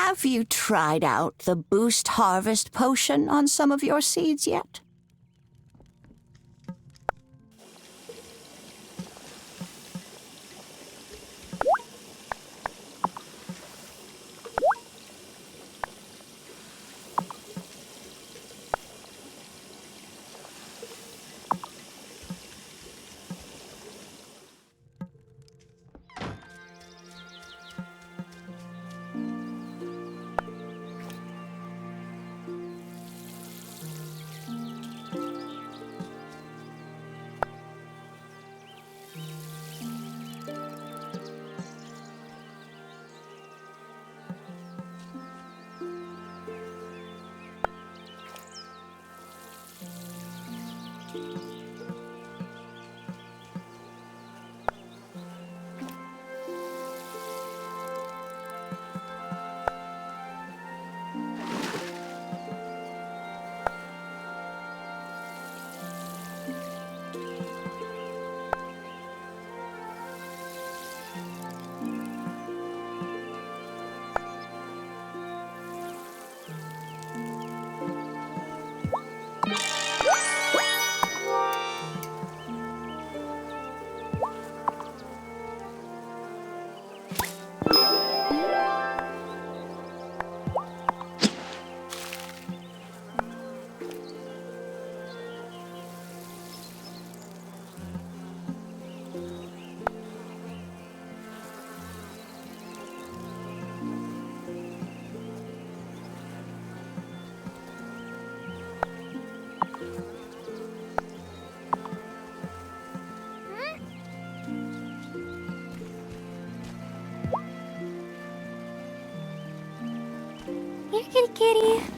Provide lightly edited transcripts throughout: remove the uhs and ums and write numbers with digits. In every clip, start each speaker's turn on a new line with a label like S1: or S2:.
S1: Have you tried out the Boost Harvest potion on some of your seeds yet?
S2: Here, kitty kitty.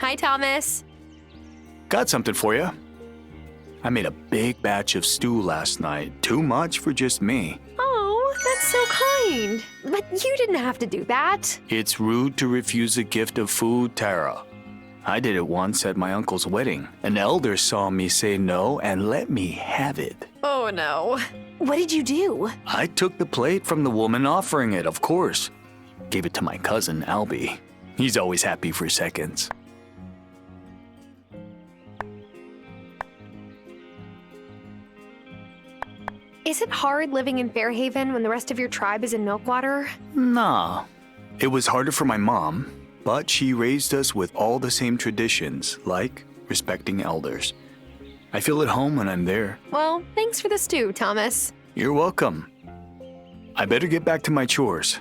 S2: Hi, Thomas.
S3: Got something for you. I made a big batch of stew last night. Too much for just me.
S2: Oh, that's so kind. But you didn't have to do that.
S3: It's rude to refuse a gift of food, Tara. I did it once at my uncle's wedding. An elder saw me say no and let me have it.
S2: Oh, no. What did you do?
S3: I took the plate from the woman offering it, of course. Gave it to my cousin, Albie. He's always happy for seconds.
S2: Is it hard living in Fairhaven when the rest of your tribe is in Milkwater?
S3: Nah. It was harder for my mom, but she raised us with all the same traditions, like respecting elders. I feel at home when I'm there.
S2: Well, thanks for the stew, Thomas.
S3: You're welcome. I better get back to my chores.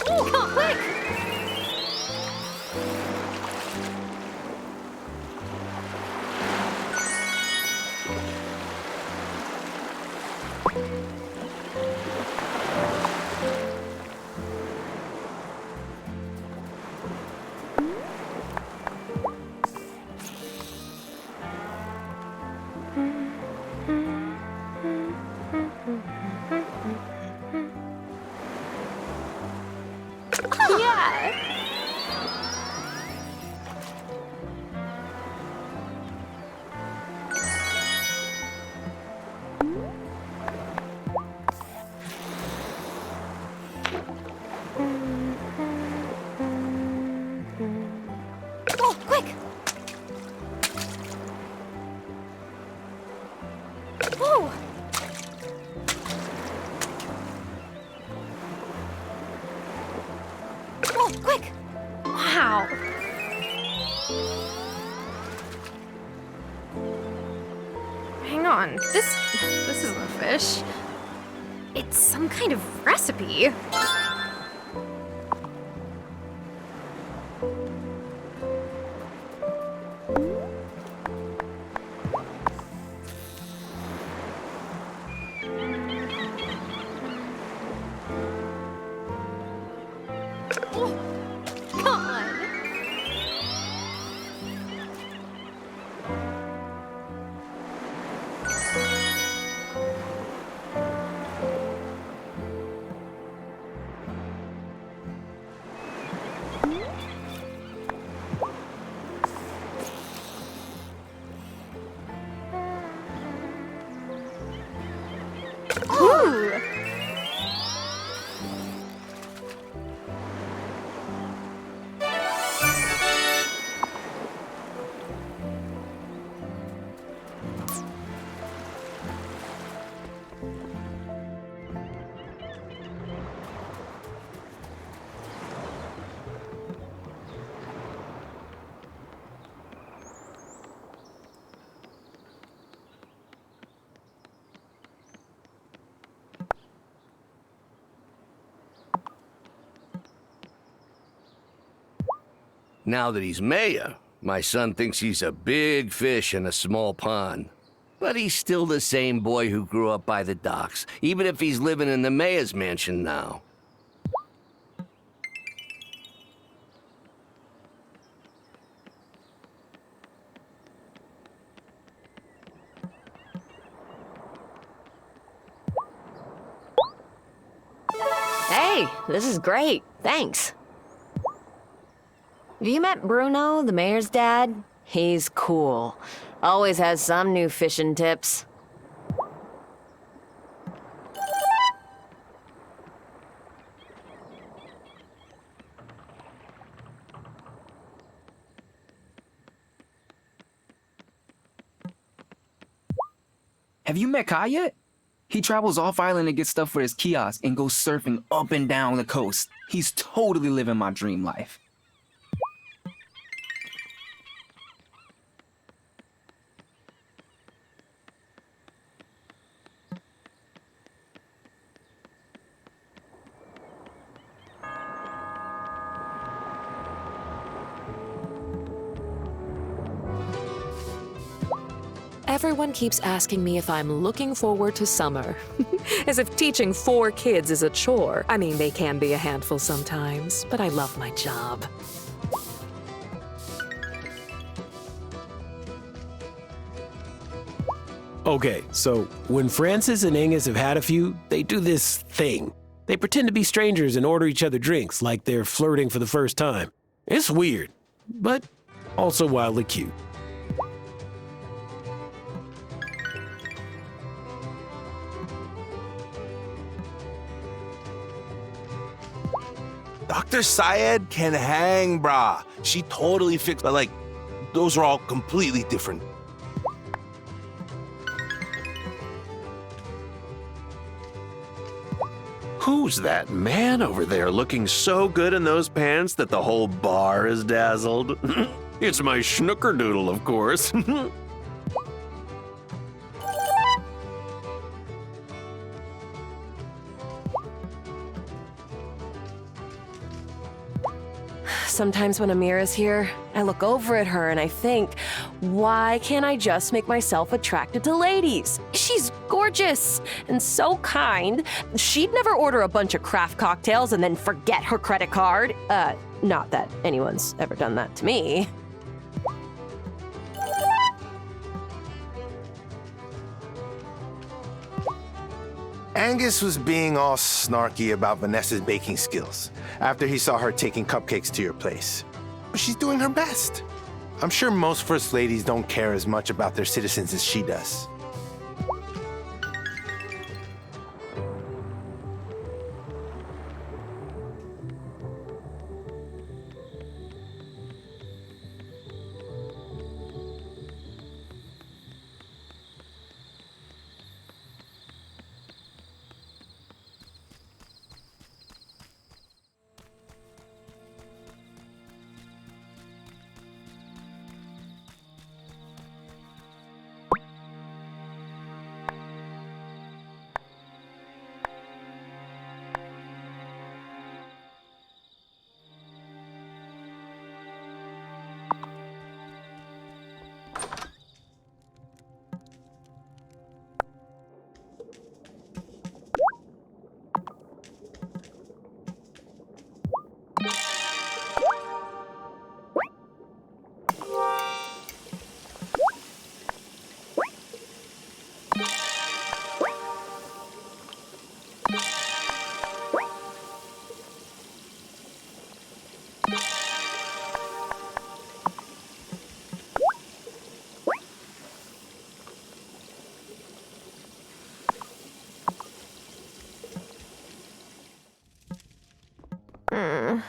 S2: Oh, come on, quick! Yeah. Oh, quick! Whoa! Oh, quick! Wow. Hang on. This isn't a fish. It's some kind of recipe. Oh, come on. Ooh.
S4: Now that he's mayor, my son thinks he's a big fish in a small pond. But he's still the same boy who grew up by the docks, even if he's living in the mayor's mansion now.
S5: Hey, this is great. Thanks. Have you met Bruno, the mayor's dad? He's cool. Always has some new fishing tips.
S6: Have you met Kai yet? He travels off island to get stuff for his kiosk and goes surfing up and down the coast. He's totally living my dream life.
S7: Everyone keeps asking me if I'm looking forward to summer. As if teaching 4 kids is a chore. I mean, they can be a handful sometimes, but I love my job.
S8: Okay, so when Francis and Angus have had a few, they do this thing. They pretend to be strangers and order each other drinks like they're flirting for the first time. It's weird, but also wildly cute.
S9: Dr. Syed can hang, brah. She totally fixed, but like, those are all completely different.
S10: Who's that man over there looking so good in those pants that the whole bar is dazzled? It's my schnuckerdoodle, of course.
S5: Sometimes when Amira's here, I look over at her and I think, why can't I just make myself attracted to ladies? She's gorgeous and so kind. She'd never order a bunch of craft cocktails and then forget her credit card. Not that anyone's ever done that to me.
S11: Angus was being all snarky about Vanessa's baking skills after he saw her taking cupcakes to your place. But she's doing her best. I'm sure most first ladies don't care as much about their citizens as she does.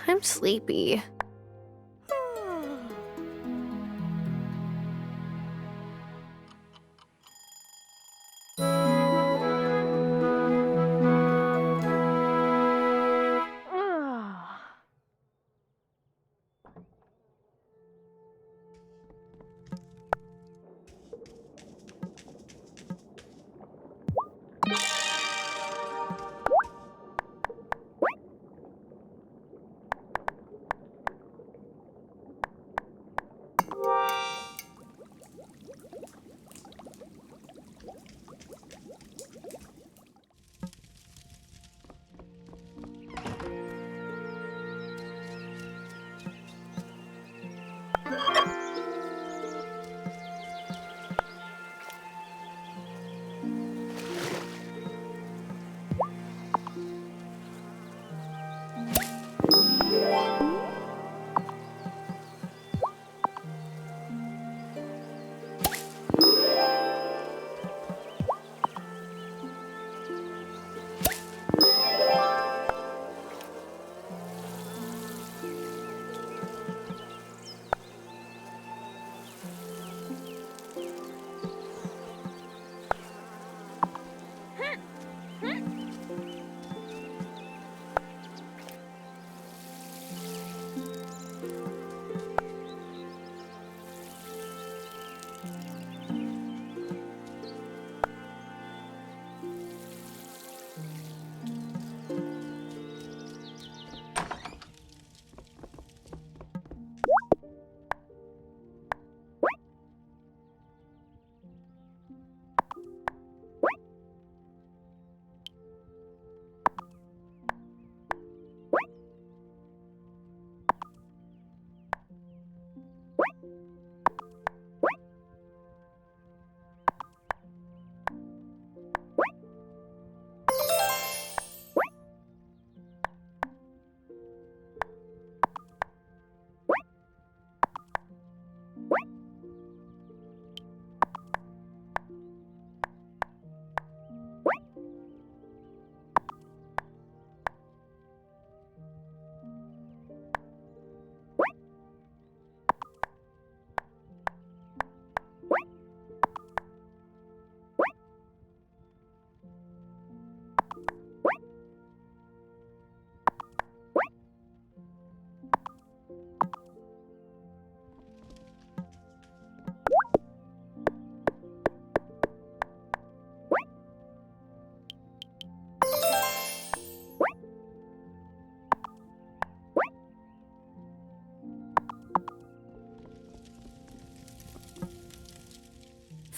S2: I'm sleepy.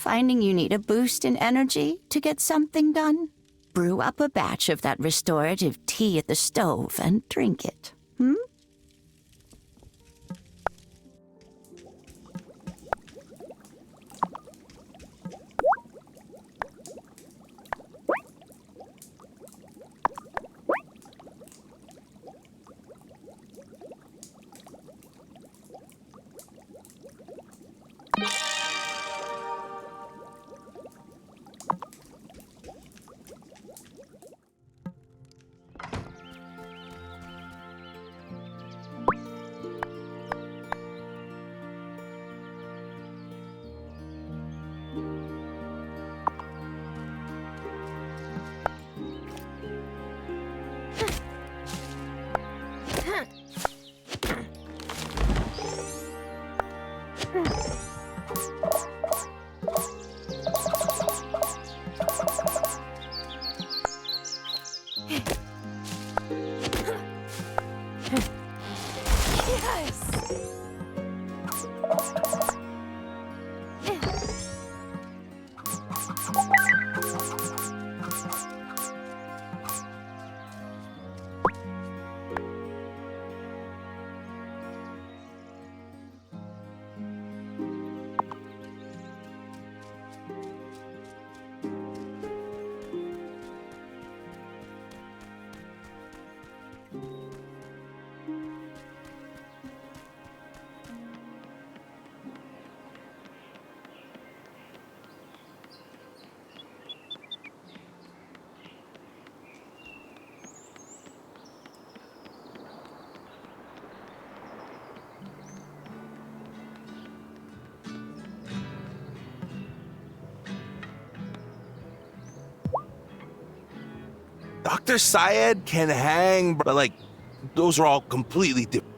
S1: finding you need a boost in energy to get something done? Brew up a batch of that restorative tea at the stove and drink it.
S9: Dr. Syed can hang, but like, those are all completely different.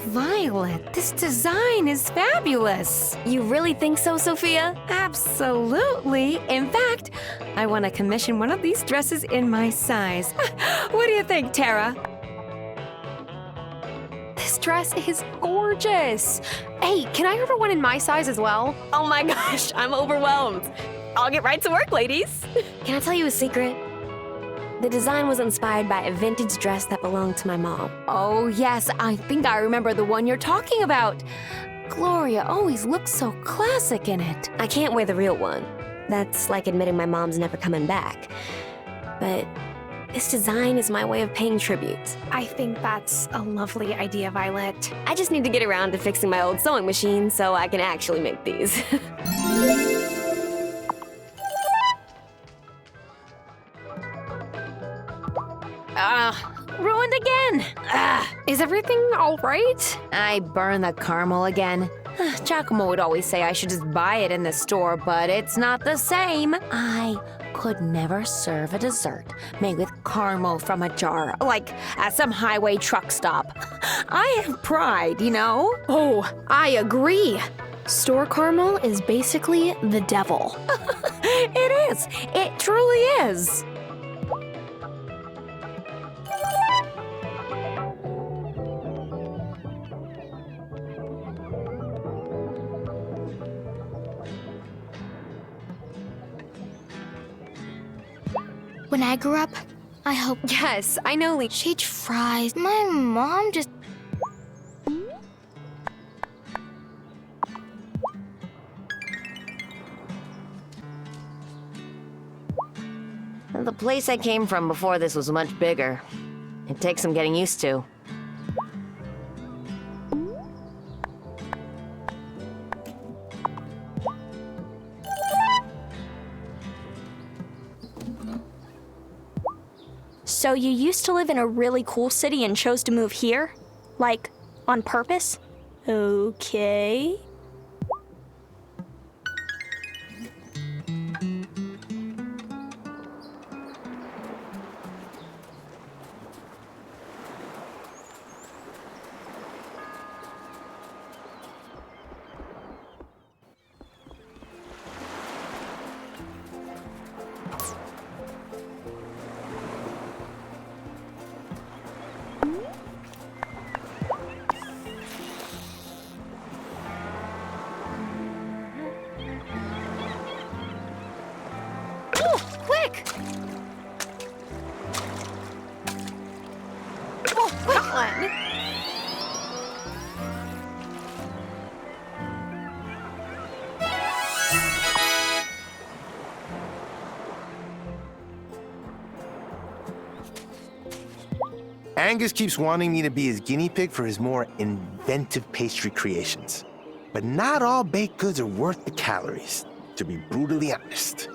S2: Violet, this design is fabulous.
S5: You really think so, Sophia?
S2: Absolutely. In fact, I want to commission one of these dresses in my size. What do you think, Tara? This dress is gorgeous. Hey, can I order one in my size as well?
S5: Oh my gosh, I'm overwhelmed. I'll get right to work, ladies. Can I tell you a secret? The design was inspired by a vintage dress that belonged to my mom.
S2: Oh, yes, I think I remember the one you're talking about. Gloria always looks so classic in it.
S5: I can't wear the real one. That's like admitting my mom's never coming back. But this design is my way of paying tribute.
S2: I think that's a lovely idea, Violet.
S5: I just need to get around to fixing my old sewing machine so I can actually make these.
S2: Ruined again. Is everything all right? I burned the caramel again. Giacomo would always say I should just buy it in the store, but it's not the same. I could never serve a dessert made with caramel from a jar, like at some highway truck stop. I have pride, you know?
S12: Oh, I agree. Store caramel is basically the devil.
S2: It is. It truly is.
S12: When I grew up, I hope
S2: Yes, I know, Lee.
S12: she'd fries. My mom just...
S5: The place I came from before this was much bigger. It takes some getting used to.
S12: So you used to live in a really cool city and chose to move here? Like, on purpose? Okay.
S2: Oh, got one.
S11: Angus keeps wanting me to be his guinea pig for his more inventive pastry creations. But not all baked goods are worth the calories, to be brutally honest.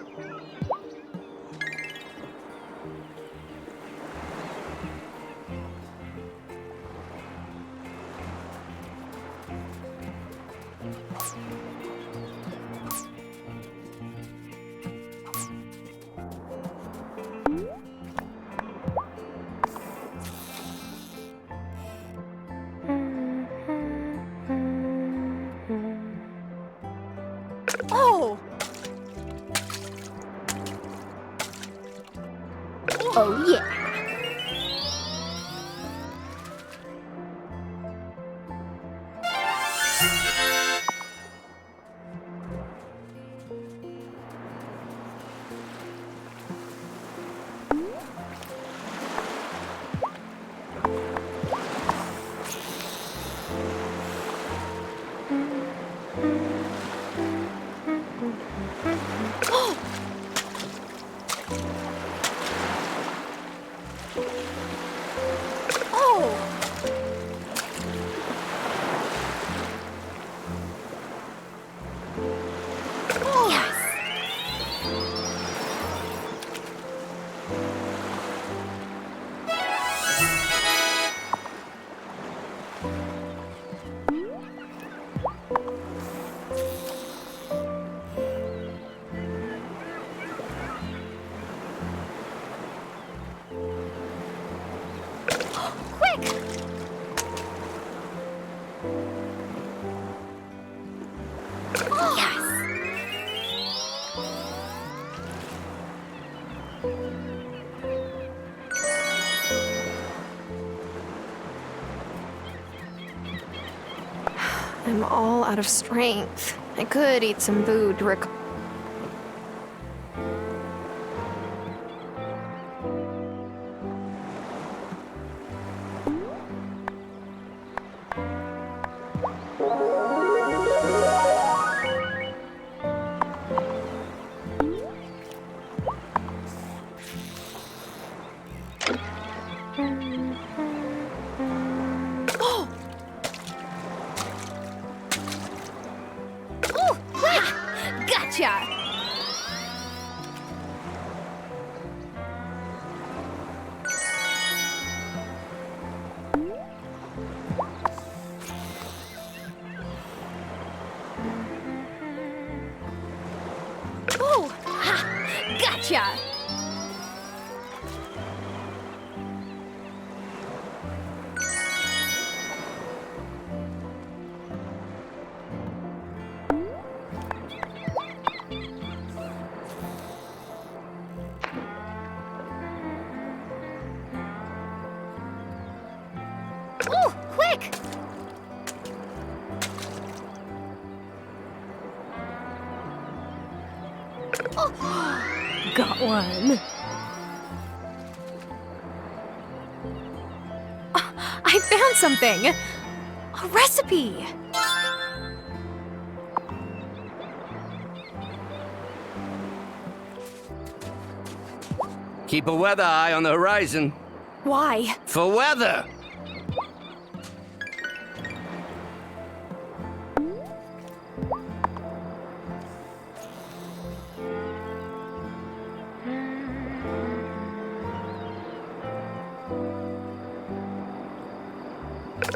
S12: Oh! Oh, yeah.
S2: I'm all out of strength. I could eat some food to Gotcha! Oh! Ha! Gotcha! Oh, quick! Oh. Got one. I found something! A recipe!
S4: Keep a weather eye on the horizon.
S2: Why?
S4: For weather!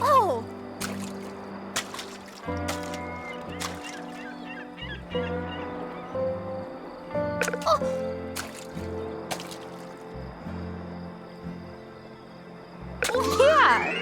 S12: Oh!
S2: Oh, yeah!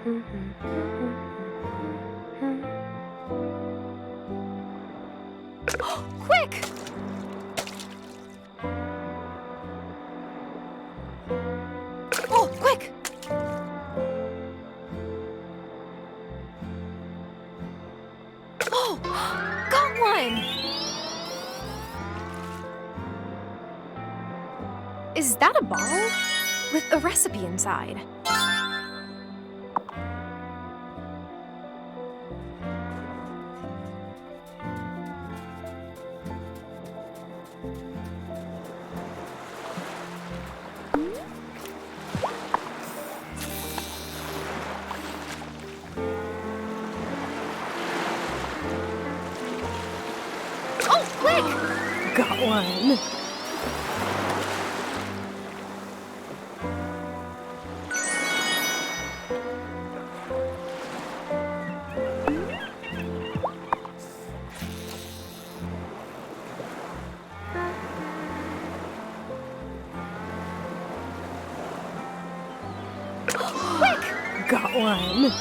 S2: Quick! Oh, quick! Oh, got one! Is that a ball? With a recipe inside. Oh, quick!
S5: Got one. Got one.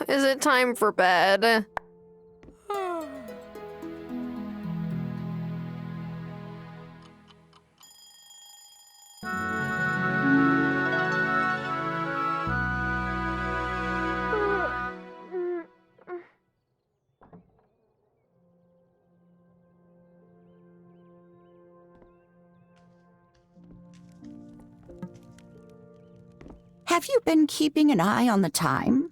S2: Is it time for bed?
S1: Have you been keeping an eye on the time?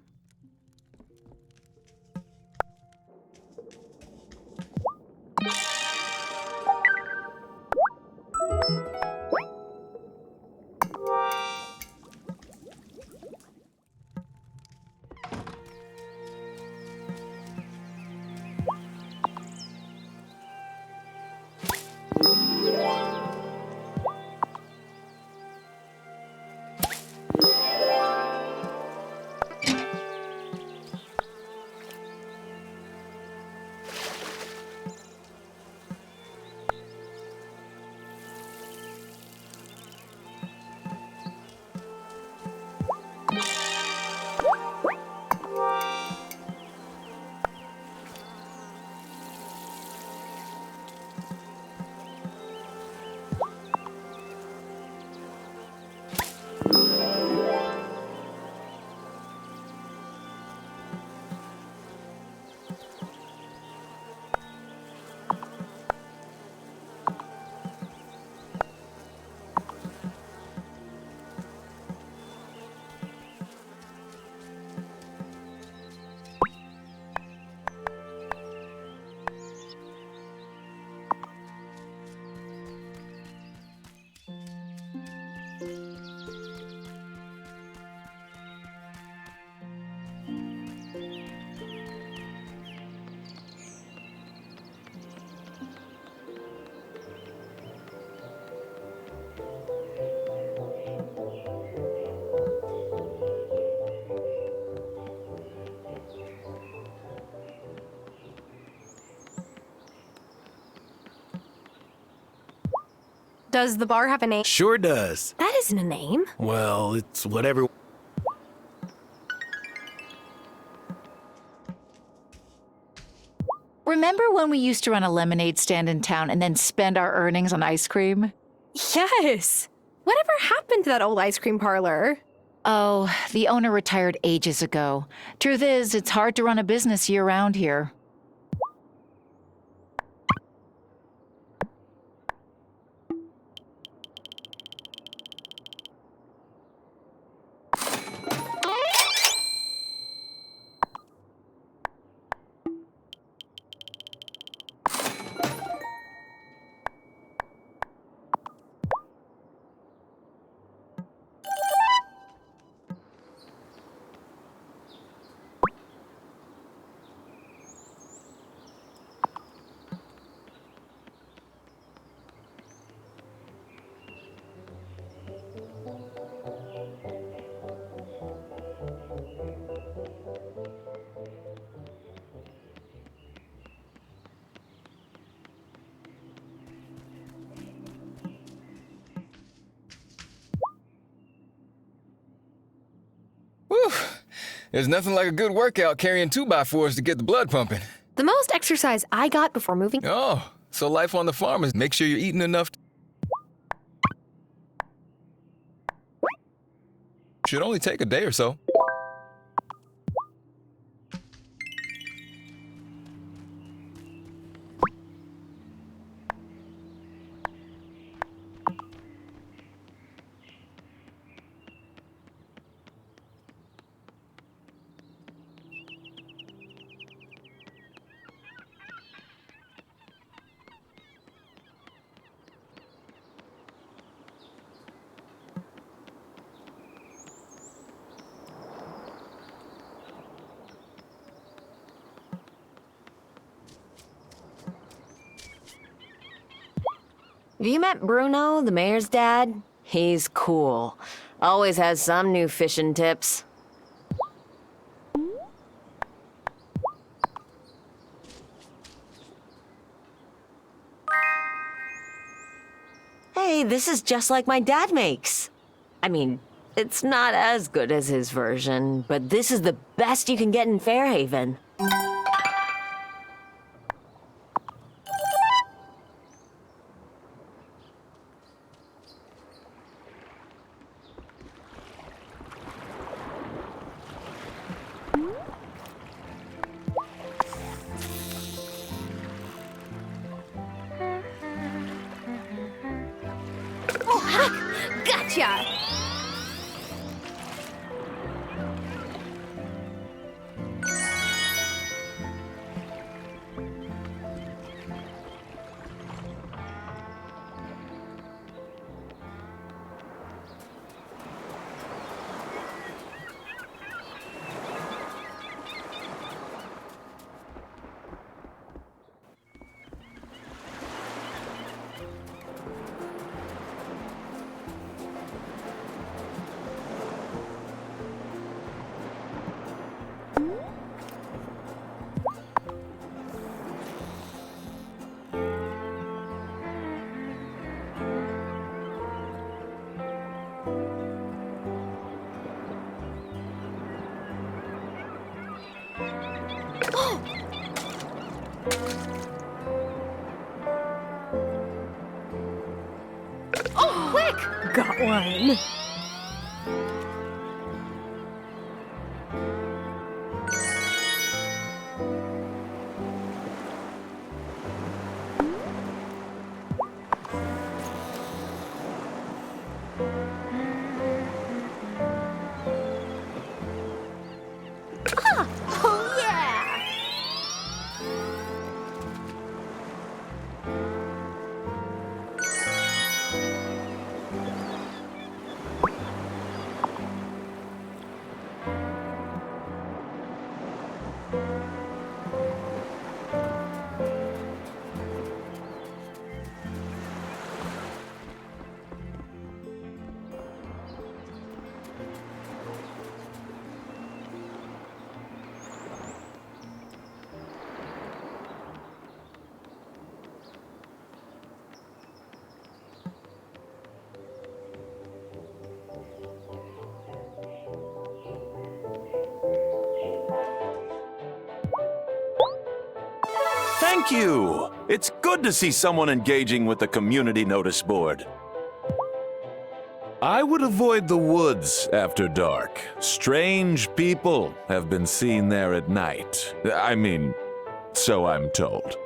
S12: Does the bar have a name?
S8: Sure does.
S2: That isn't a name.
S8: Well, it's whatever.
S13: Remember when we used to run a lemonade stand in town and then spend our earnings on ice cream?
S2: Yes! Whatever happened to that old ice cream parlor?
S13: Oh, the owner retired ages ago. Truth is, it's hard to run a business year-round here.
S14: There's nothing like a good workout carrying 2x4s to get the blood pumping.
S2: The most exercise I got before moving.
S14: Oh, so life on the farm is make sure you're eating enough. Should only take a day or so.
S2: Have you met Bruno, the mayor's dad? He's cool. Always has some new fishing tips. Hey, this is just like my dad makes. I mean, it's not as good as his version, but this is the best you can get in Fairhaven. Gotcha! Oh, quick! Got one. Oh, yeah!
S10: Thank you! It's good to see someone engaging with the community notice board. I would avoid the woods after dark. Strange people have been seen there at night. I mean, so I'm told.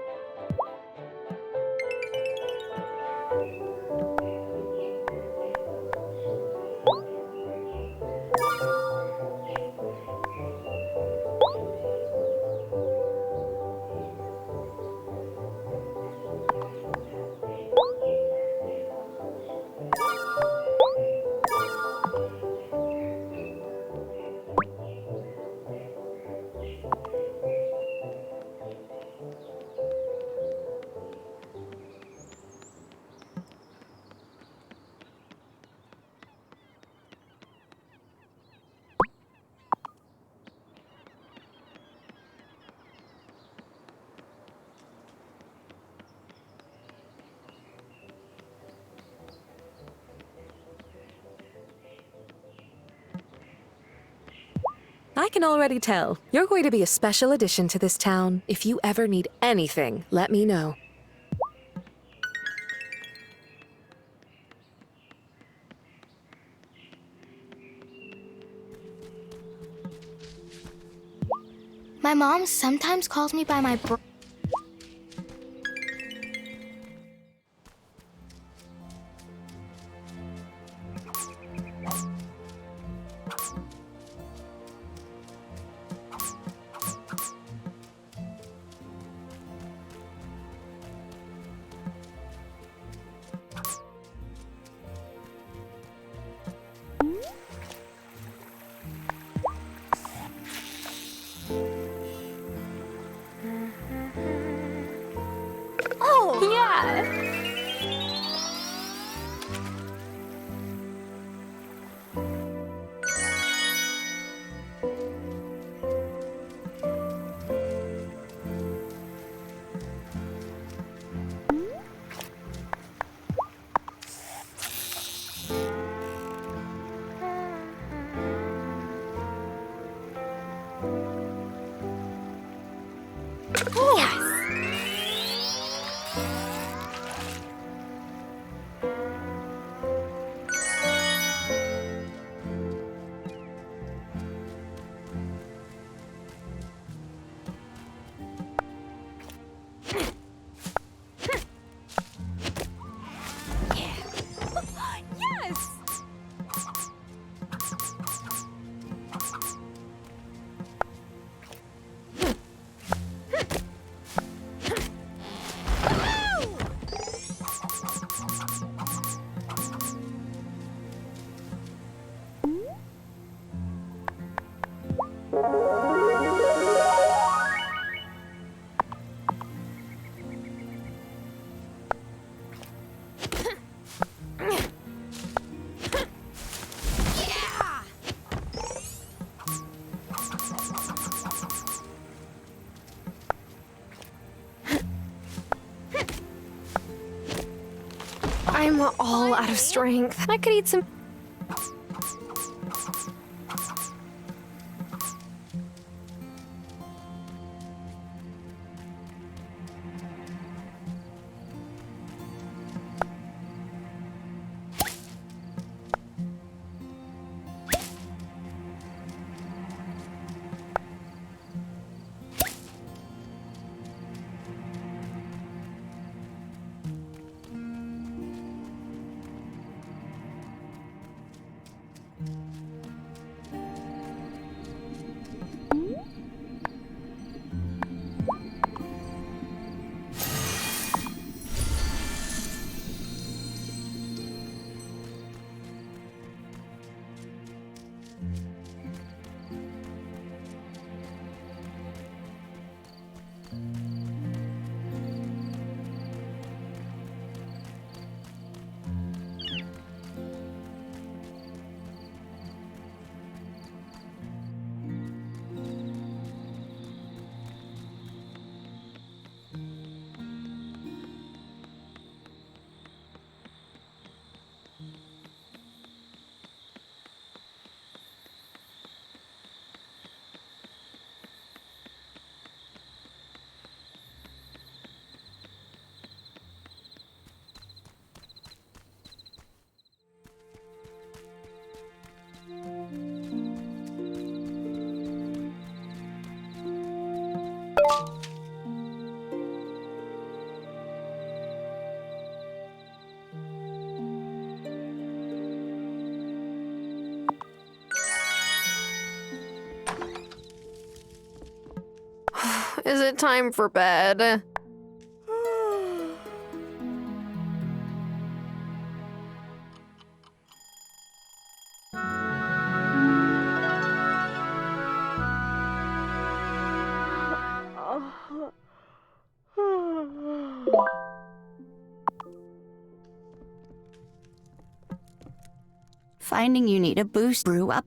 S7: I can already tell. You're going to be a special addition to this town. If you ever need anything, let me know.
S12: My mom sometimes calls me by my
S2: Oh, yeah. I'm all out of strength. I could eat some. Is it time for bed?
S1: Finding you need a boost, brew up.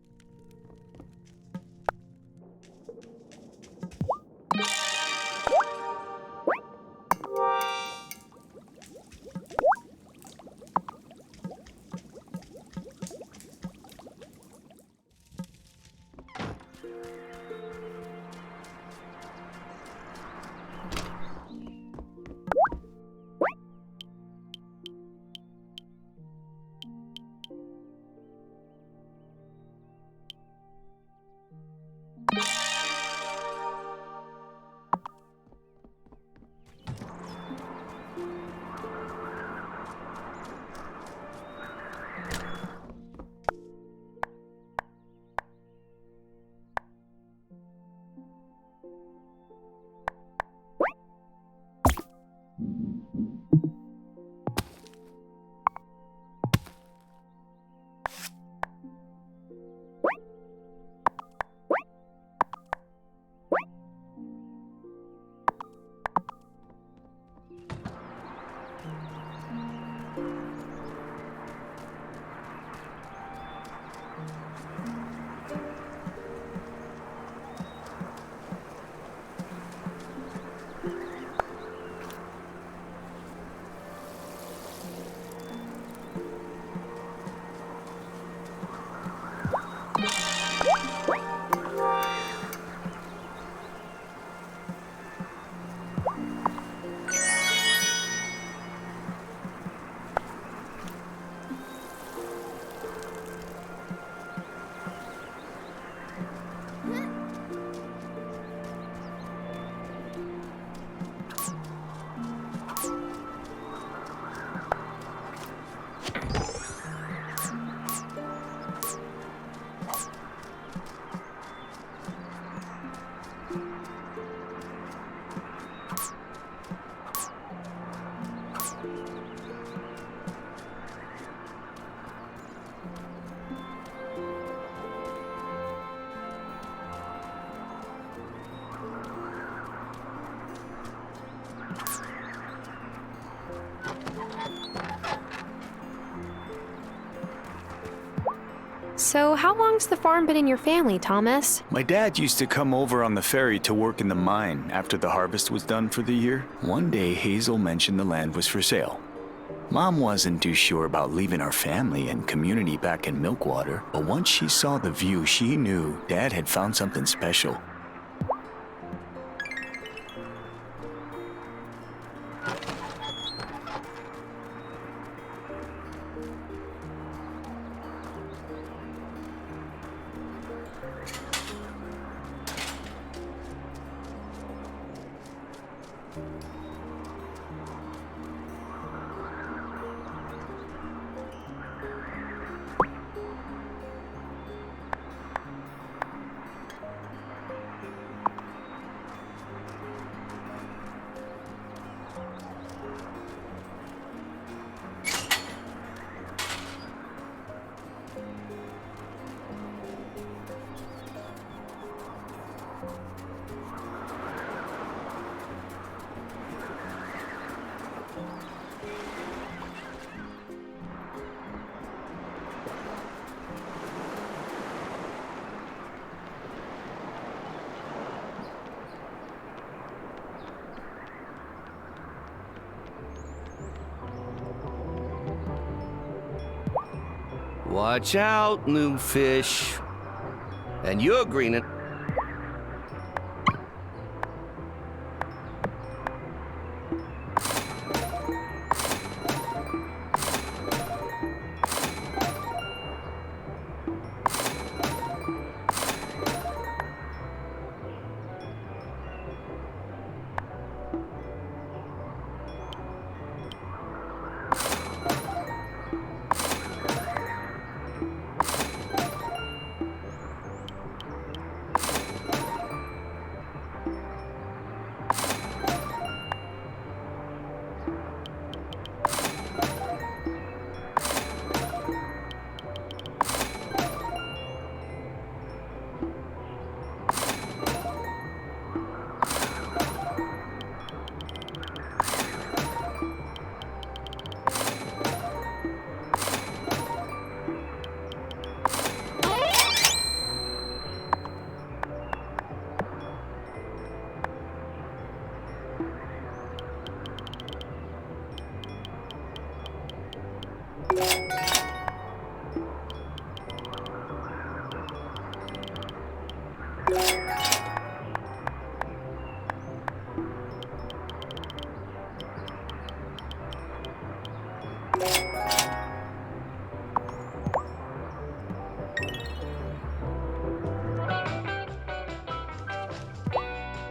S12: So how long's the farm been in your family, Thomas?
S3: My dad used to come over on the ferry to work in the mine after the harvest was done for the year. One day, Hazel mentioned the land was for sale. Mom wasn't too sure about leaving our family and community back in Milkwater, but once she saw the view, she knew Dad had found something special.
S4: Watch out, new fish. And you're greening.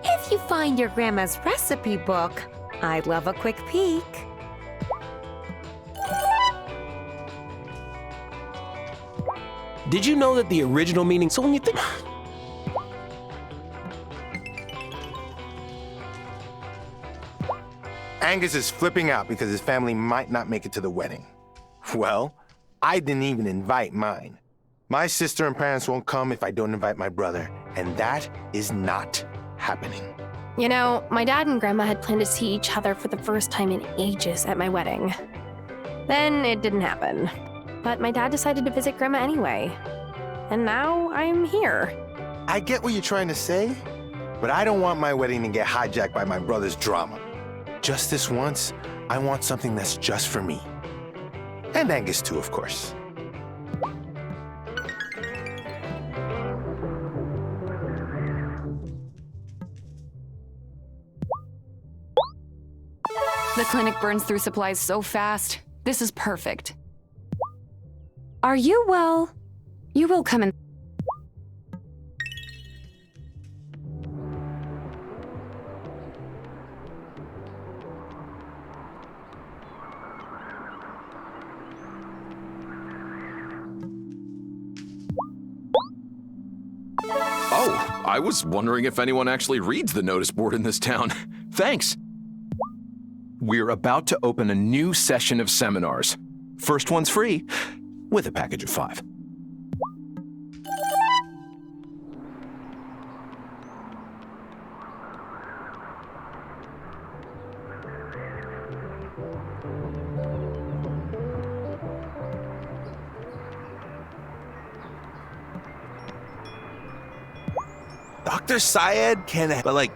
S2: If you find your grandma's recipe book, I'd love a quick peek.
S8: Did you know that the original meaning, so when you think...
S11: Angus is flipping out because his family might not make it to the wedding. Well, I didn't even invite mine. My sister and parents won't come if I don't invite my brother, and that is not happening.
S12: You know, my dad and Grandma had planned to see each other for the first time in ages at my wedding. Then it didn't happen. But my dad decided to visit Grandma anyway. And now I'm here.
S11: I get what you're trying to say, but I don't want my wedding to get hijacked by my brother's drama. Just this once, I want something that's just for me. And Angus too, of course.
S15: The clinic burns through supplies so fast. This is perfect.
S16: Are you well? You will come in.
S17: Oh, I was wondering if anyone actually reads the notice board in this town. Thanks. We're about to open a new session of seminars. First one's free, with a package of 5.
S9: Dr. Syed can, but like,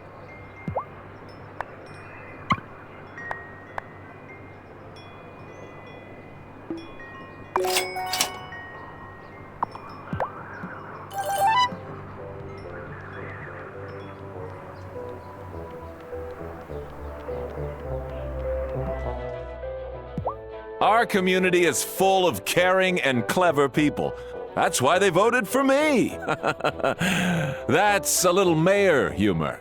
S18: Our community is full of caring and clever people. That's why they voted for me. That's a little mayor humor.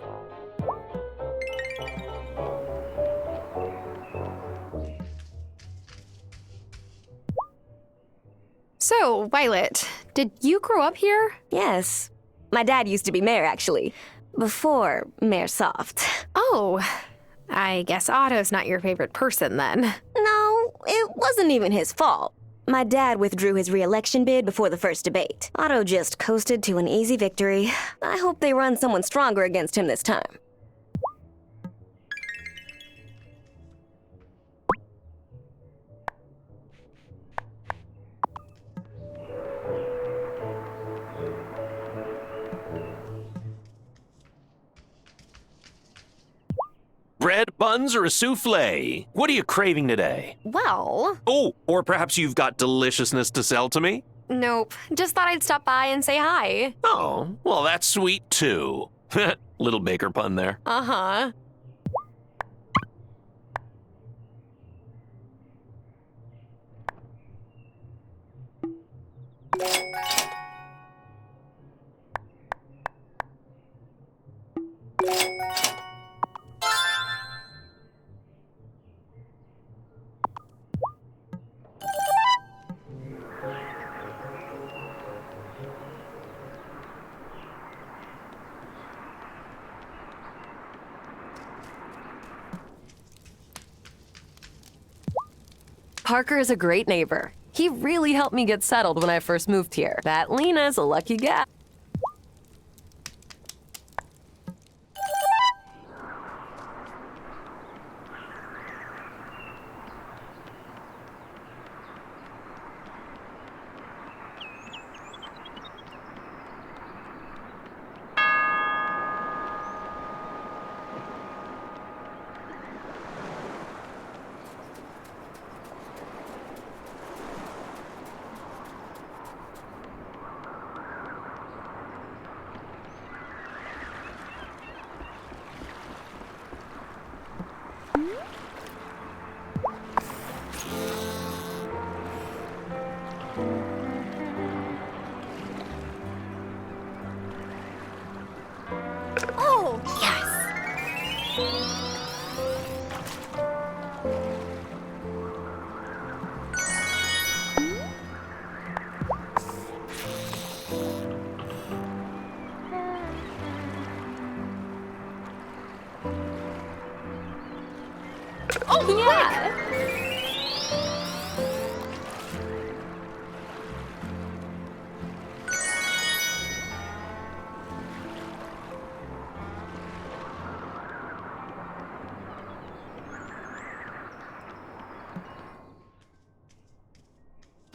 S12: So, Violet, did you grow up here?
S19: Yes. My dad used to be mayor, actually. Before Mayor Soft.
S12: Oh, I guess Otto's not your favorite person then.
S19: No, it wasn't even his fault. My dad withdrew his re-election bid before the first debate. Otto just coasted to an easy victory. I hope they run someone stronger against him this time.
S10: Bread, buns, or a souffle? What are you craving today?
S12: Well...
S10: Oh, or perhaps you've got deliciousness to sell to me?
S12: Nope. Just thought I'd stop by and say hi.
S10: Oh, well, that's sweet too. Little baker pun there.
S12: Uh-huh.
S5: Parker is a great neighbor. He really helped me get settled when I first moved here. That Lena's a lucky gal.
S12: Oh, yes!
S19: Oh, yeah!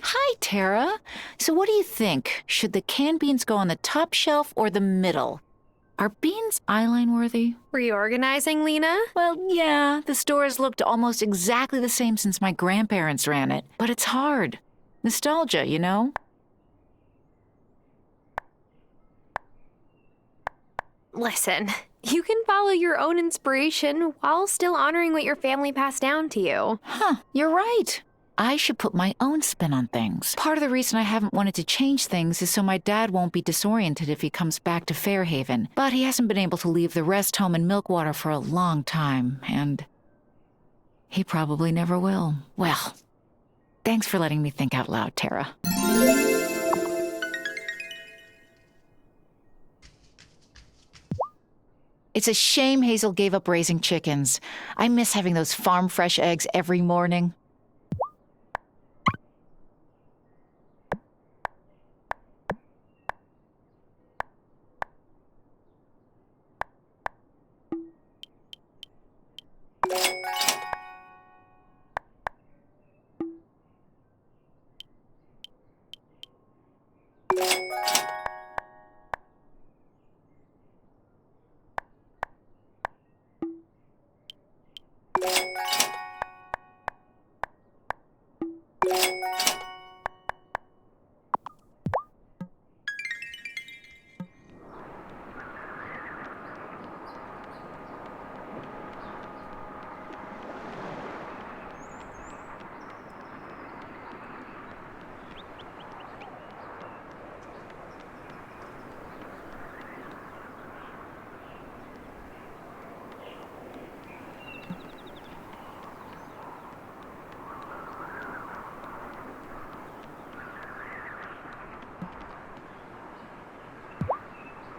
S13: Hi, Tara. So what do you think? Should the canned beans go on the top shelf or the middle? Are beans eyeline worthy?
S12: Reorganizing, Lena?
S13: Well, yeah. The store has looked almost exactly the same since my grandparents ran it. But it's hard. Nostalgia, you know?
S12: Listen, you can follow your own inspiration while still honoring what your family passed down to you.
S13: Huh, you're right. I should put my own spin on things. Part of the reason I haven't wanted to change things is so my dad won't be disoriented if he comes back to Fairhaven. But he hasn't been able to leave the rest home in Milkwater for a long time, and he probably never will. Well, thanks for letting me think out loud, Tara. It's a shame Hazel gave up raising chickens. I miss having those farm-fresh eggs every morning.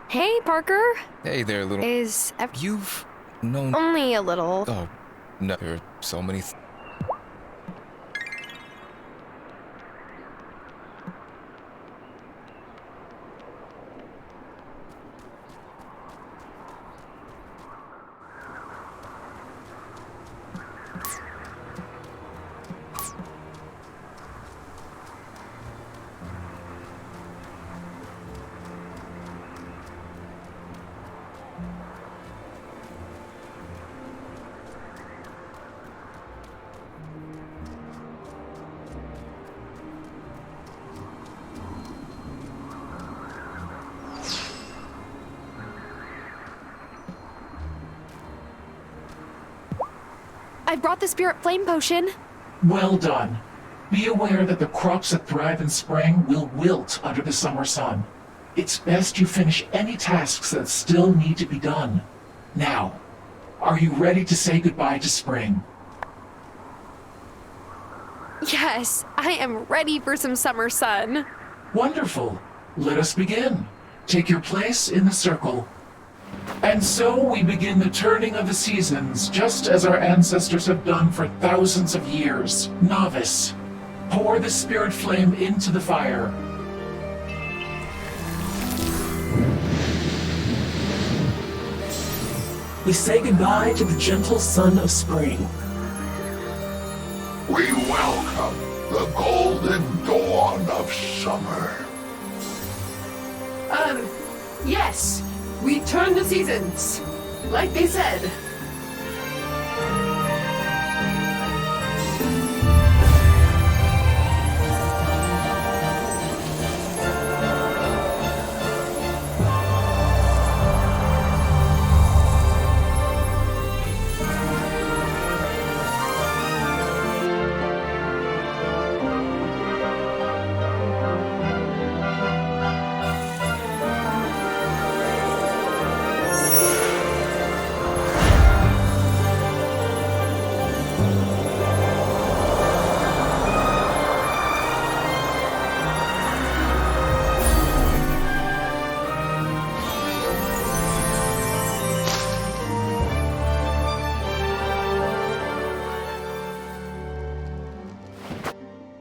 S12: Hey, Parker.
S14: Hey there, little. You've known.
S12: Only a little.
S14: Oh, no. There are so many.
S12: I brought the spirit flame potion.
S20: Well done. Be aware that the crops that thrive in spring will wilt under the summer sun. It's best you finish any tasks that still need to be done. Now, are you ready to say goodbye to spring?
S12: Yes, I am ready for some summer sun.
S20: Wonderful. Let us begin. Take your place in the circle. And so we begin the turning of the seasons, just as our ancestors have done for thousands of years. Novice, pour the spirit flame into the fire. We say goodbye to the gentle sun of spring.
S21: We welcome the golden dawn of summer.
S22: Yes. We turn the seasons, like they said.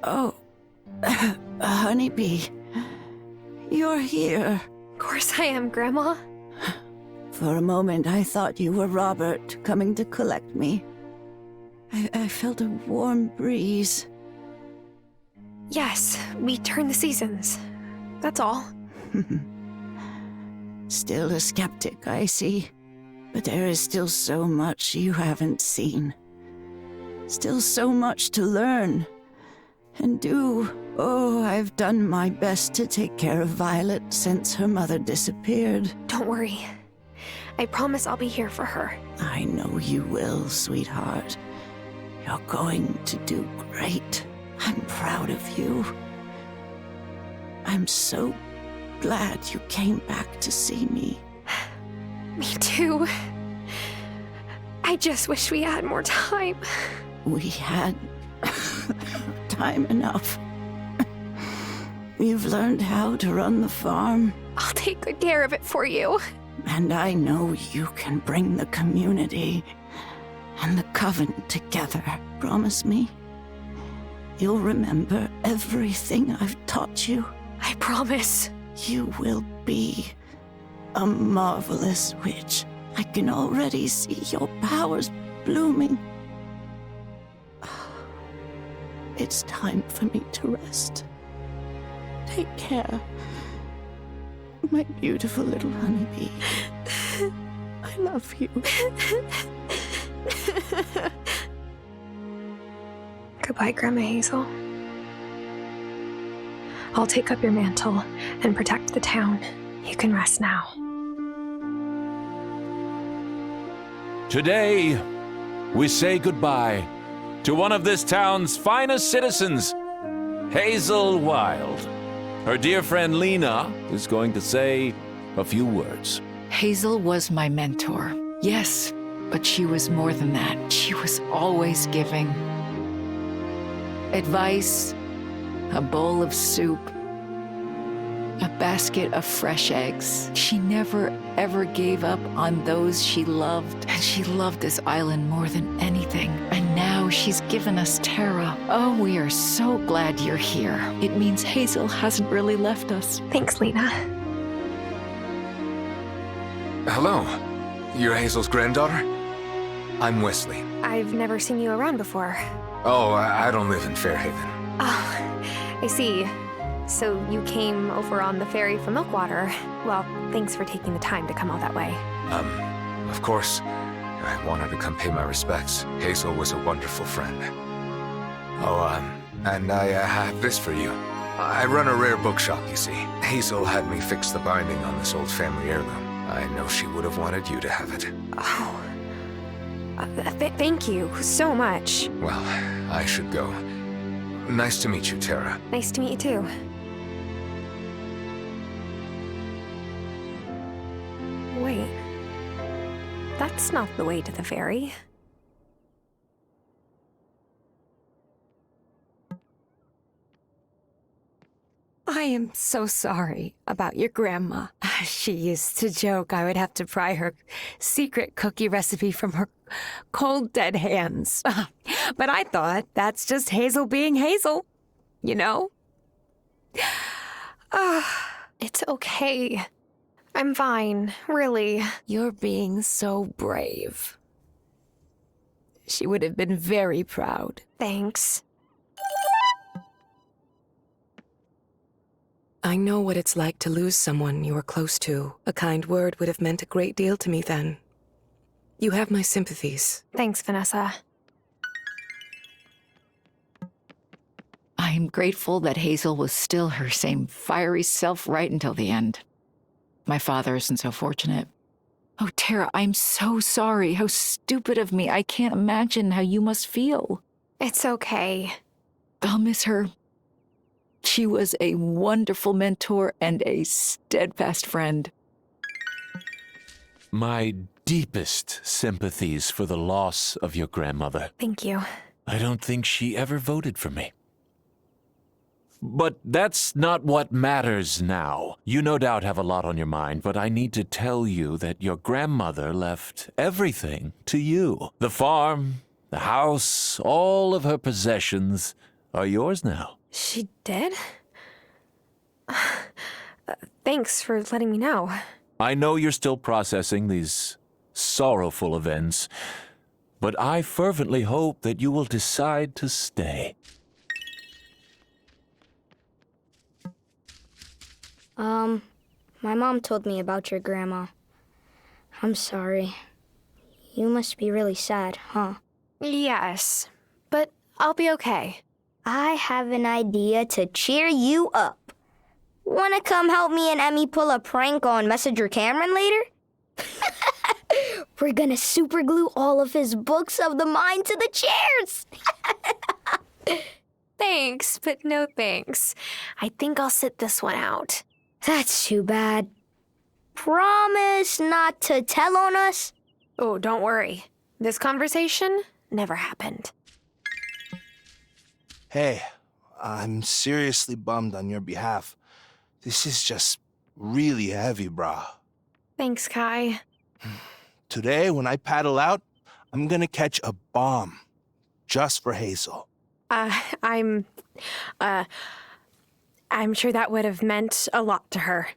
S1: Oh, Honeybee, you're here.
S12: Of course I am, Grandma.
S1: For a moment, I thought you were Robert coming to collect me. I felt a warm breeze.
S12: Yes, we turn the seasons. That's all.
S1: Still a skeptic, I see. But there is still so much you haven't seen. Still so much to learn and do. Oh, I've done my best to take care of Violet since her mother disappeared.
S12: Don't worry. I promise I'll be here for her.
S1: I know you will, sweetheart. You're going to do great. I'm proud of you. I'm so glad you came back to see me.
S12: Me too. I just wish we had more time.
S1: We had time enough. You've learned how to run the farm.
S12: I'll take good care of it for you.
S1: And I know you can bring the community and the coven together. Promise me? You'll remember everything I've taught you.
S12: I promise.
S1: You will be a marvelous witch. I can already see your powers blooming. It's time for me to rest. Take care, my beautiful little honeybee. I love you.
S12: Goodbye, Grandma Hazel. I'll take up your mantle and protect the town. You can rest now.
S18: Today, we say goodbye to one of this town's finest citizens, Hazel Wylde. Her dear friend Lena is going to say a few words.
S13: Hazel was my mentor. Yes, but she was more than that. She was always giving. Advice, a bowl of soup. a basket of fresh eggs. She never, ever gave up on those she loved. And she loved this island more than anything. And now she's given us Tara. Oh, we are so glad you're here. It means Hazel hasn't really left us.
S12: Thanks, Lena.
S6: Hello. You're Hazel's granddaughter? I'm Wesley.
S12: I've never seen you around before.
S6: Oh, I don't live in Fairhaven.
S12: Oh, I see. So you came over on the ferry from Milkwater. Well, thanks for taking the time to come all that way.
S6: Of course. I wanted to come pay my respects. Hazel was a wonderful friend. Oh, and I have this for you. I run a rare bookshop, you see. Hazel had me fix the binding on this old family heirloom. I know she would have wanted you to have it.
S12: Oh. Thank you so much.
S6: Well, I should go. Nice to meet you, Tara.
S12: Nice to meet you too. Wait. That's not the way to the ferry.
S7: I am so sorry about your grandma. She used to joke I would have to pry her secret cookie recipe from her cold, dead hands. But I thought that's just Hazel being Hazel, you know?
S12: It's okay. I'm fine, really.
S7: You're being so brave. She would have been very proud.
S12: Thanks.
S23: I know what it's like to lose someone you are close to. A kind word would have meant a great deal to me then. You have my sympathies.
S12: Thanks, Vanessa.
S13: I'm grateful that Hazel was still her same fiery self right until the end. My father isn't so fortunate. Oh, Tara, I'm so sorry. How stupid of me. I can't imagine how you must feel.
S12: It's okay.
S13: I'll miss her. She was a wonderful mentor and a steadfast friend.
S18: My deepest sympathies for the loss of your grandmother.
S12: Thank you.
S18: I don't think she ever voted for me. But that's not what matters now. You no doubt have a lot on your mind, but I need to tell you that your grandmother left everything to you. The farm, the house, all of her possessions are yours now.
S12: She did? Thanks for letting me know.
S18: I know you're still processing these sorrowful events, but I fervently hope that you will decide to stay.
S24: My mom told me about your grandma. I'm sorry. You must be really sad, huh?
S12: Yes, but I'll be okay.
S24: I have an idea to cheer you up. Wanna come help me and Emmy pull a prank on Messenger Cameron later? We're gonna super glue all of his books of the mind to the chairs.
S12: Thanks, but no thanks. I think I'll sit this one out.
S24: That's too bad. Promise not to tell on us?
S12: Oh, don't worry. This conversation never happened.
S9: Hey, I'm seriously bummed on your behalf. This is just really heavy, brah.
S12: Thanks, Kai.
S9: Today, when I paddle out, I'm gonna catch a bomb. Just for Hazel.
S12: I'm sure that would have meant a lot to her.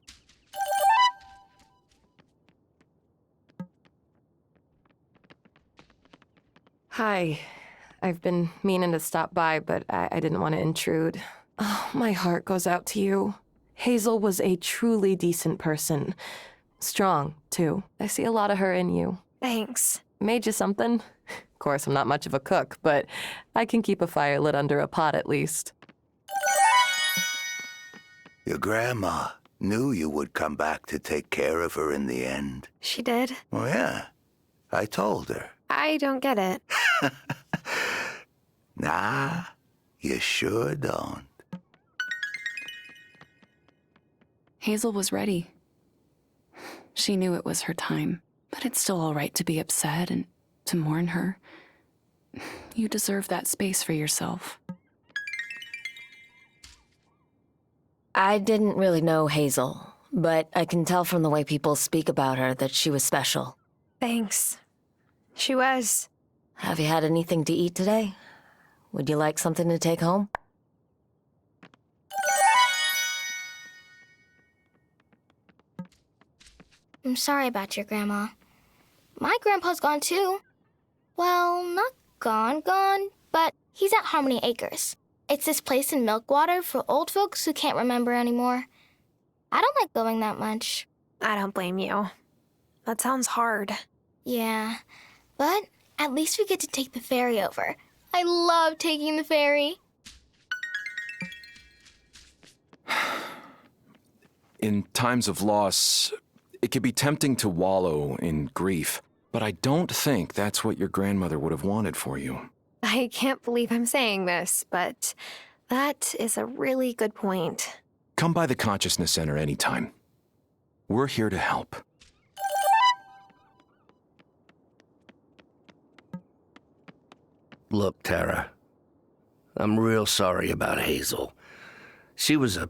S5: Hi. I've been meaning to stop by, but I didn't want to intrude. Oh, my heart goes out to you. Hazel was a truly decent person. Strong, too. I see a lot of her in you.
S12: Thanks.
S5: Made you something? Of course, I'm not much of a cook, but I can keep a fire lit under a pot at least.
S25: Your grandma knew you would come back to take care of her in the end.
S12: She did?
S25: Oh, yeah. I told her.
S12: I don't get it.
S25: Nah, you sure don't.
S15: Hazel was ready. She knew it was her time, but it's still all right to be upset and to mourn her. You deserve that space for yourself.
S2: I didn't really know Hazel, but I can tell from the way people speak about her that she was special.
S12: Thanks. She was.
S2: Have you had anything to eat today? Would you like something to take home?
S24: I'm sorry about your grandma. My grandpa's gone too. Well, not gone, but he's at Harmony Acres. It's this place in Milkwater for old folks who can't remember anymore. I don't like going that much.
S12: I don't blame you. That sounds hard.
S24: Yeah, but at least we get to take the ferry over. I love taking the ferry.
S17: In times of loss, it can be tempting to wallow in grief, but I don't think that's what your grandmother would have wanted for you.
S12: I can't believe I'm saying this, but that is a really good point.
S17: Come by the Consciousness Center anytime. We're here to help.
S3: Look, Tara, I'm real sorry about Hazel. She was a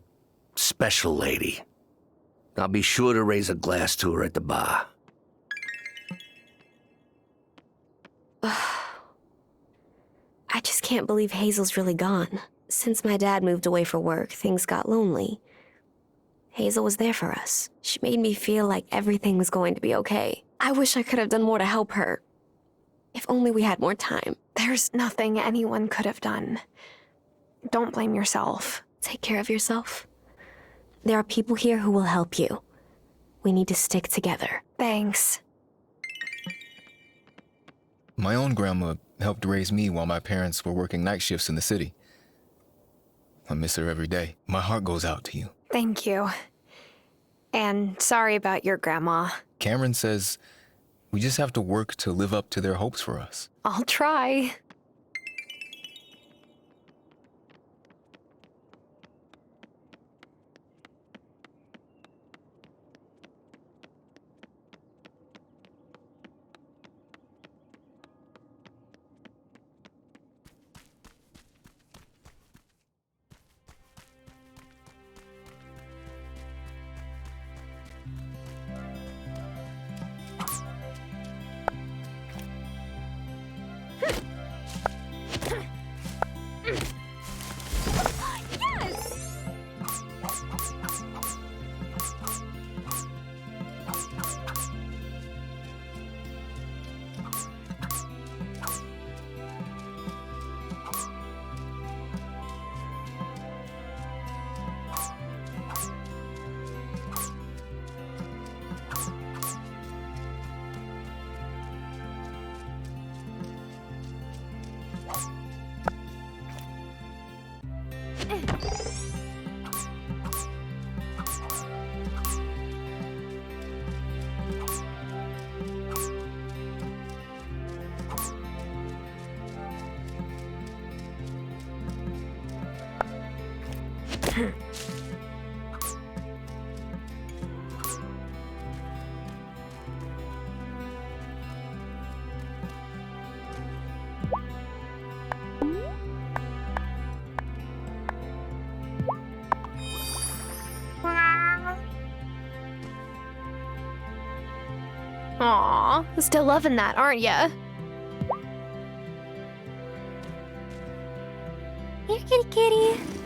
S3: special lady. I'll be sure to raise a glass to her at the bar.
S19: I just can't believe Hazel's really gone. Since my dad moved away for work, things got lonely. Hazel was there for us. She made me feel like everything was going to be okay. I wish I could have done more to help her. If only we had more time.
S12: There's nothing anyone could have done. Don't blame yourself.
S19: Take care of yourself. There are people here who will help you. We need to stick together.
S12: Thanks.
S14: My own grandma helped raise me while my parents were working night shifts in the city. I miss her every day. My heart goes out to you.
S12: Thank you. And sorry about your grandma.
S14: Cameron says we just have to work to live up to their hopes for us.
S12: I'll try. Aw, still loving that, aren't ya?
S24: Here, kitty kitty.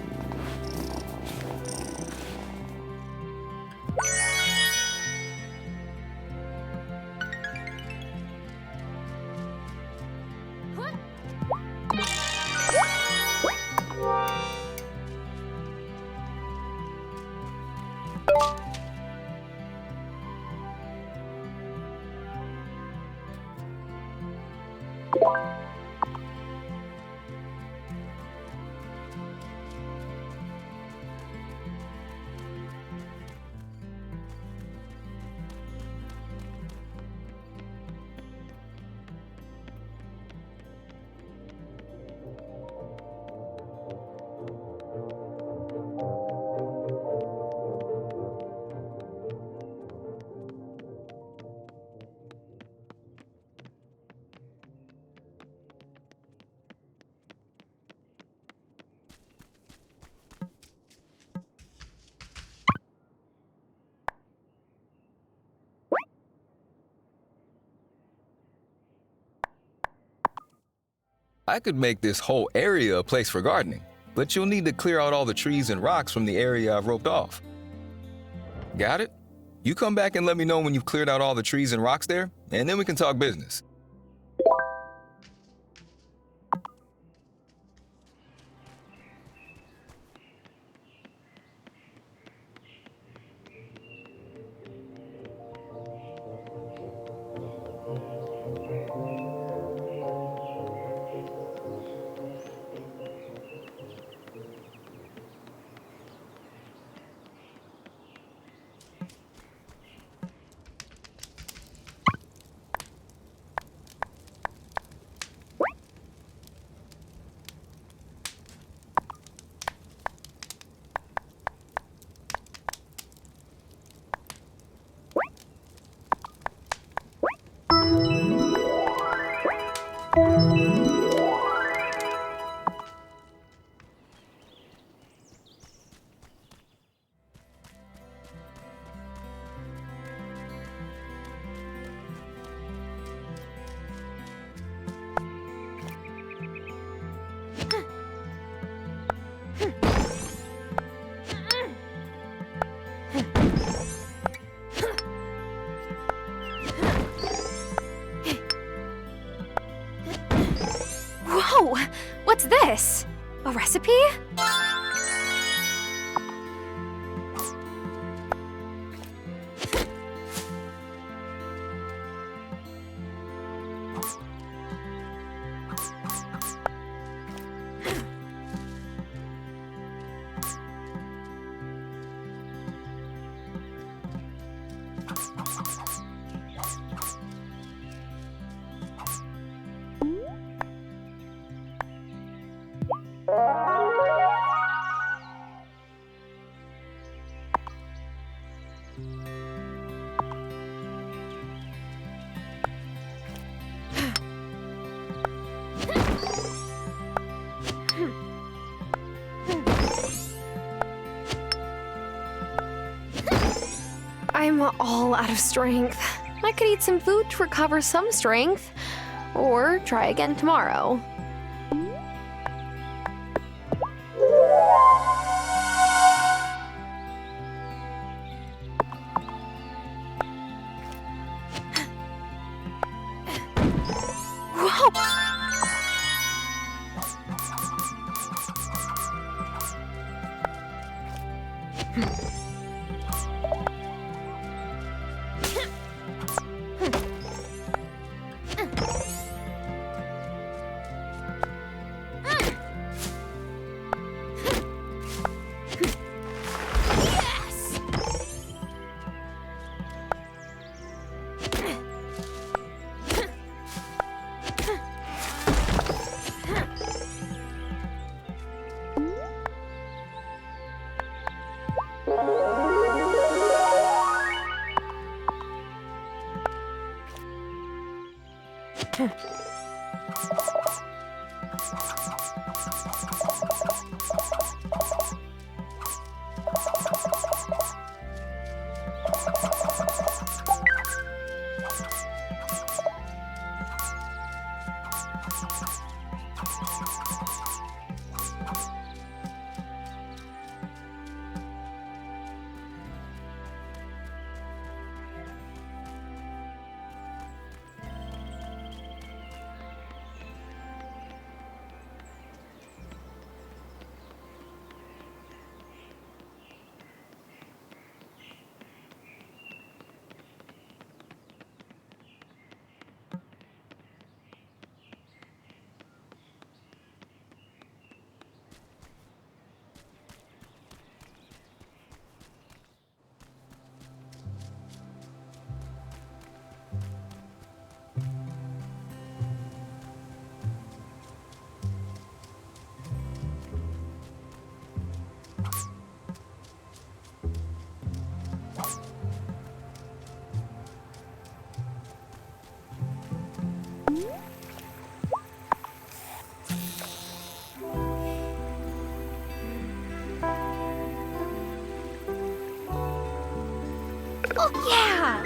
S14: I could make this whole area a place for gardening, but you'll need to clear out all the trees and rocks from the area I've roped off. Got it? You come back and let me know when you've cleared out all the trees and rocks there, and then we can talk business.
S12: Whoa! What's this? A recipe? I'm all out of strength. I could eat some food to recover some strength, or try again tomorrow. Oh, yeah!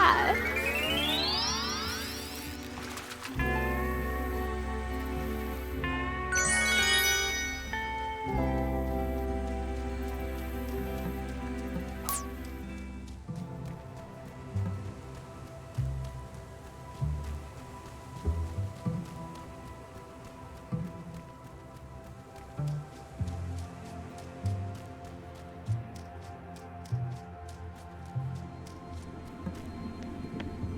S12: Yeah!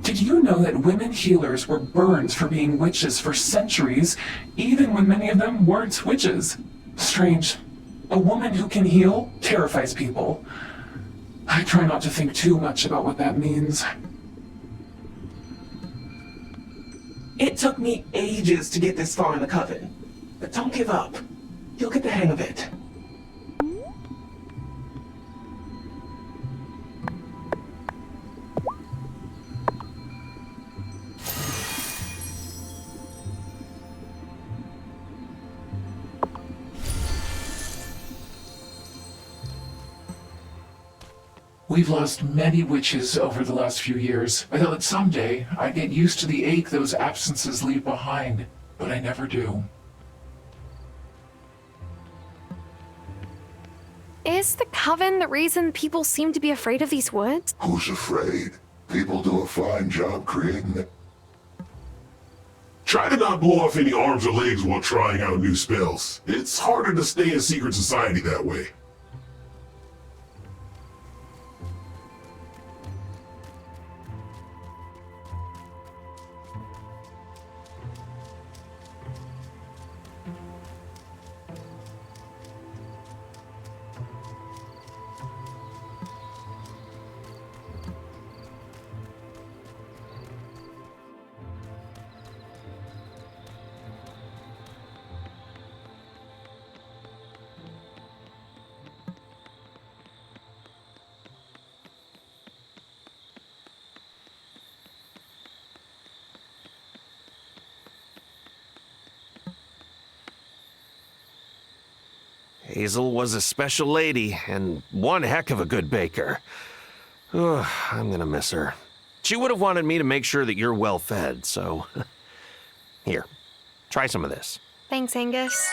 S20: Did you know that women healers were burned for being witches for centuries, even when many of them weren't witches? Strange. A woman who can heal terrifies people. I try not to think too much about what that means. It took me ages to get this far in the coven, but don't give up. You'll get the hang of it. We've lost many witches over the last few years. I thought that someday I'd get used to the ache those absences leave behind, but I never do.
S12: Is the coven the reason people seem to be afraid of these woods?
S21: Who's afraid? People do a fine job creating it.
S4: Try to not blow off any arms or legs while trying out new spells. It's harder to stay in secret society that way.
S3: Hazel was a special lady, and one heck of a good baker. Ugh, I'm gonna miss her. She would have wanted me to make sure that you're well fed, so... Here, try some of this.
S12: Thanks, Angus.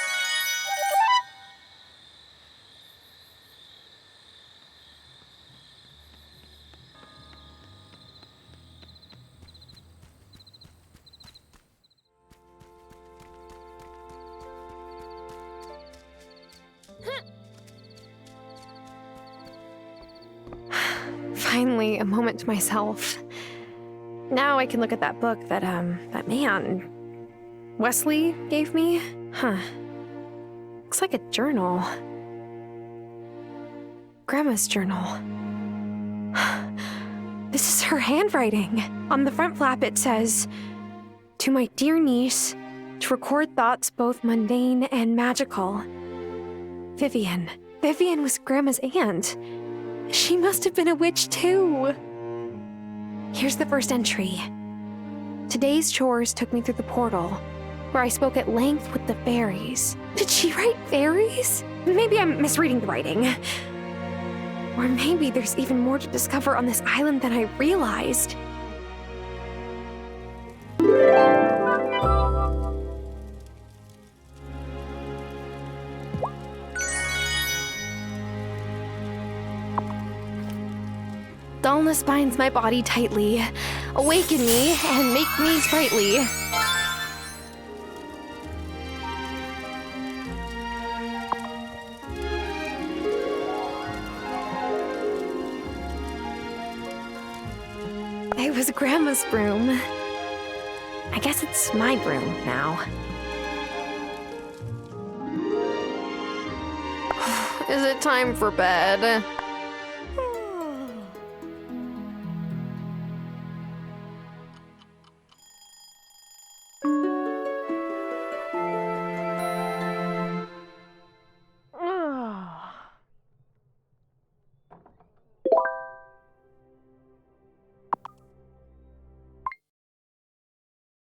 S12: Finally, a moment to myself. Now I can look at that book that man, Wesley gave me. Huh. Looks like a journal. Grandma's journal. This is her handwriting. On the front flap it says, "To my dear niece, to record thoughts both mundane and magical. Vivian. Vivian was Grandma's aunt. She must have been a witch too." Here's the first entry. "Today's chores took me through the portal, where I spoke at length with the fairies." Did she write fairies? Maybe I'm misreading the writing. Or maybe there's even more to discover on this island than I realized. Dullness binds my body tightly. Awaken me and make me sprightly. It was Grandma's broom. I guess it's my broom now. Is it time for bed?